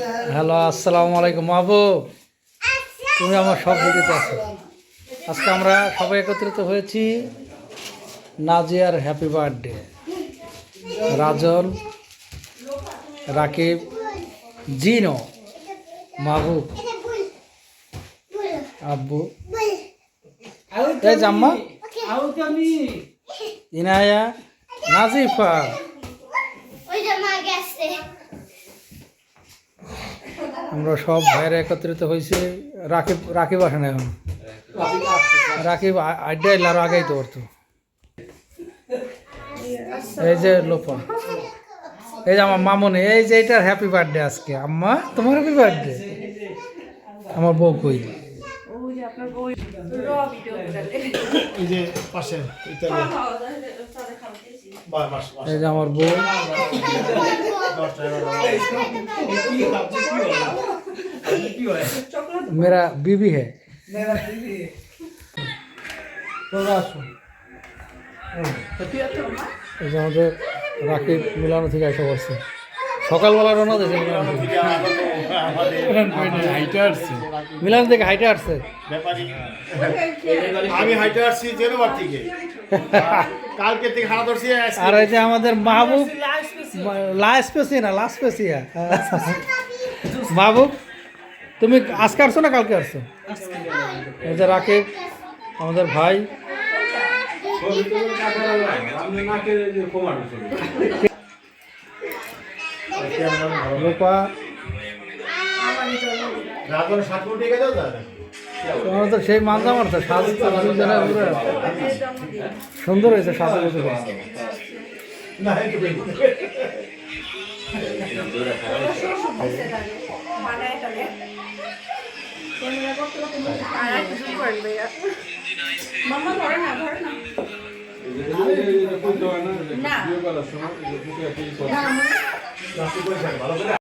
Hello, আসসালামু আলাইকুম আবু। তুমি আমার সব ভিডিওতে আছো। আজকে আমরা সবাই একত্রিত হয়েছি নাজিয়ার হ্যাপি বার্থডে। রাজন, রাকিব, জিনো, মাহবুব, আব্বু, এই জাম্মা, ইনায়া, নাজিফা। আমরা সব ভাইরা একত্রিত হয়েছি। রাকিব আসে না এখন। রাকিব আড্ডা এলে আরো আগেই তো করতো। এই যে লোপা, এই যে আমার মামনি, এই যে এটার হ্যাপি বার্থডে আজকে। আম্মা তোমার হ্যাপি বার্থডে। আমার বউ কই? এই যে পাশে এই যে আমার বউ। मेरा बीबी है। এই যে আমাদের রাকিব মিলানো থেকে এসে পড়ছে। সকালবেলা রওনা দিয়েছে মিলানো থেকে হাইটে আসছে। আমি হাইটে আসছি জেনোবার থেকে, কালকে থেকে হানা ধরছি। আর এই যে আমাদের মাহবুব, লাস্পেসিয়া মাহবুব, তুমি আজকে আসছো না কালকে আসছো? এই যে রাকিব আমাদের ভাই। রূপা, তোমার তো সেই মানতে পারতো সাজ সুন্দর হয়েছে সাজা গুজু। না